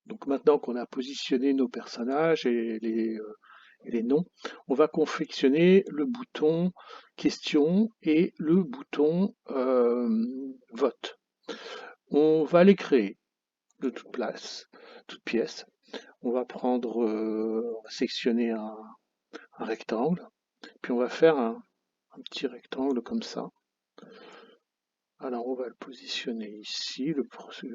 Donc maintenant qu'on a positionné nos personnages et les noms, on va confectionner le bouton question et le bouton vote. On va les créer de toute pièce. On va prendre, on va sectionner un rectangle, puis on va faire un petit rectangle comme ça. Alors on va le positionner ici, le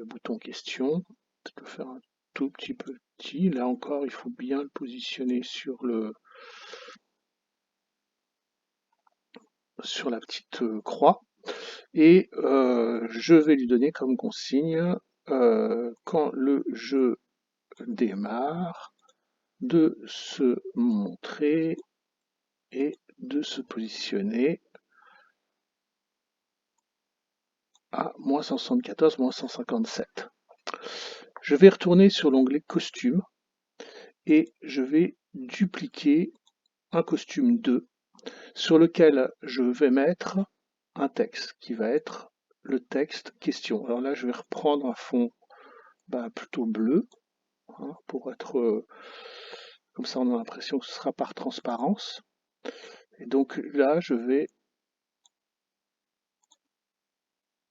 bouton question. Je peux faire un tout petit peu petit. Là encore, il faut bien le positionner sur la petite croix. Et je vais lui donner comme consigne, quand le jeu démarre, de se montrer et de se positionner à -174, -157. Je vais retourner sur l'onglet costume et je vais dupliquer un costume 2 sur lequel je vais mettre un texte qui va être le texte question. Alors là, je vais reprendre un fond plutôt bleu, hein, pour être comme ça, on a l'impression que ce sera par transparence. Et donc là, je vais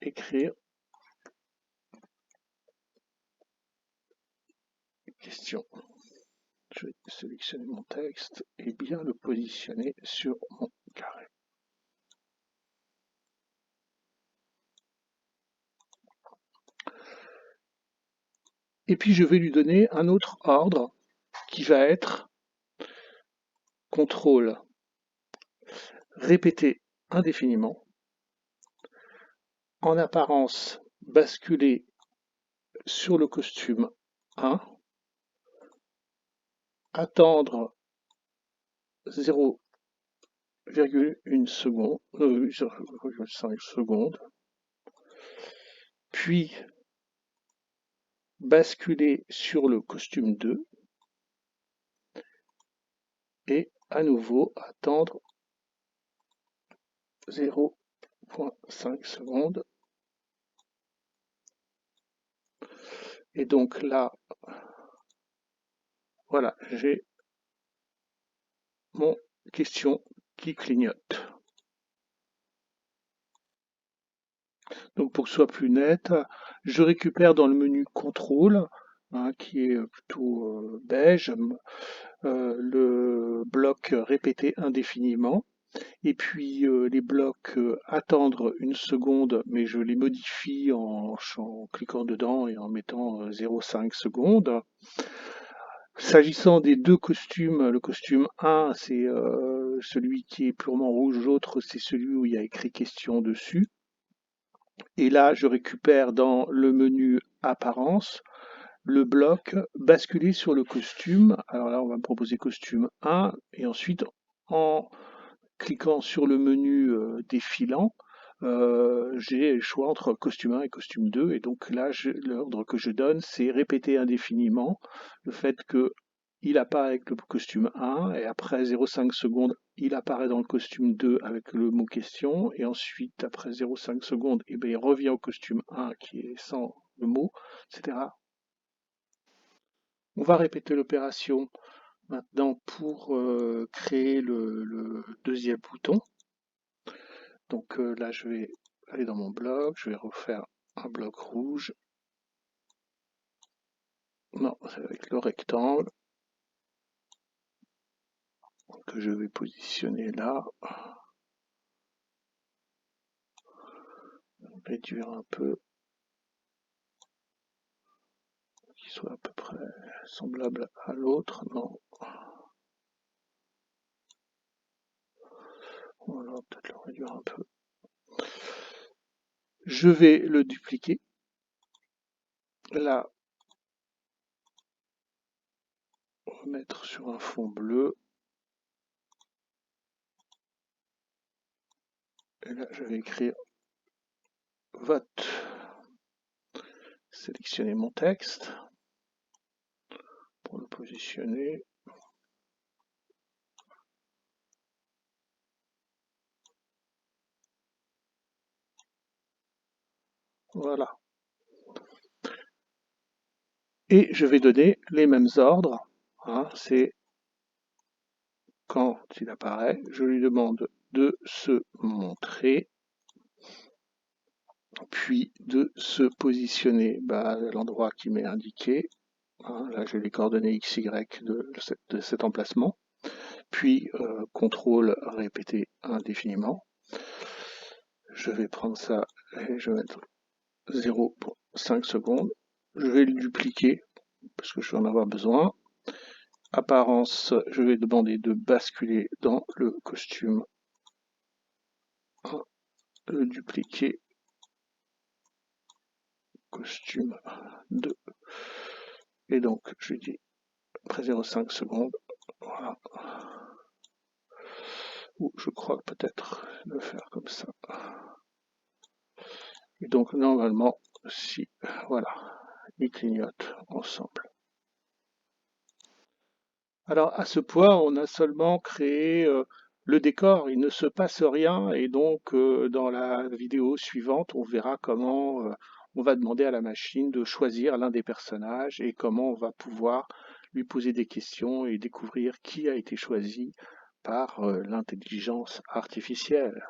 écrire question. Je vais sélectionner mon texte et bien le positionner sur mon carré. Et puis je vais lui donner un autre ordre qui va être contrôle répéter indéfiniment, en apparence basculer sur le costume 1, attendre 0,1 seconde, 0,5 secondes, puis basculer sur le costume 2 et à nouveau attendre 0,5 secondes. Et donc là, voilà, j'ai mon question qui clignote. Donc pour que ce soit plus net, je récupère dans le menu contrôle, hein, qui est plutôt beige, le bloc répéter indéfiniment. Et puis les blocs attendre une seconde, mais je les modifie en cliquant dedans et en mettant 0,5 secondes. S'agissant des deux costumes, le costume 1, c'est celui qui est purement rouge, l'autre c'est celui où il y a écrit question dessus. Et là, je récupère dans le menu apparence le bloc basculer sur le costume. Alors là, on va me proposer costume 1 et ensuite en cliquant sur le menu défilant, j'ai le choix entre costume 1 et costume 2. Et donc là, l'ordre que je donne, c'est répéter indéfiniment le fait que il apparaît avec le costume 1 et après 0,5 secondes, il apparaît dans le costume 2 avec le mot question et ensuite après 0,5 secondes, il revient au costume 1 qui est sans le mot, etc. On va répéter l'opération maintenant pour créer le deuxième bouton. Donc là, je vais aller dans mon bloc, je vais refaire un bloc rouge. Non, c'est avec le rectangle que je vais positionner là. Réduire un peu, qu'il soit à peu près semblable à l'autre. Non. Voilà, peut-être le réduire un peu. Je vais le dupliquer. Là, remettre sur un fond bleu. Et là, je vais écrire vote. Sélectionner mon texte pour le positionner. Voilà. Et je vais donner les mêmes ordres. Hein, c'est quand il apparaît, je lui demande de se montrer, puis de se positionner à l'endroit qui m'est indiqué. Hein, là, j'ai les coordonnées X, Y de cet emplacement. Puis, contrôle répéter indéfiniment. Je vais prendre ça et je vais mettre 0 pour 5 secondes. Je vais le dupliquer parce que je vais en avoir besoin. Apparence, je vais demander de basculer dans le costume 1, le dupliquer, costume 2. Et donc, je lui dis après 0,5 secondes, voilà. Ou je crois peut-être le faire comme ça. Et donc, normalement, si, voilà, ils clignotent ensemble. Alors, à ce point, on a seulement créé le décor, il ne se passe rien, et donc dans la vidéo suivante, on verra comment on va demander à la machine de choisir l'un des personnages et comment on va pouvoir lui poser des questions et découvrir qui a été choisi par l'intelligence artificielle.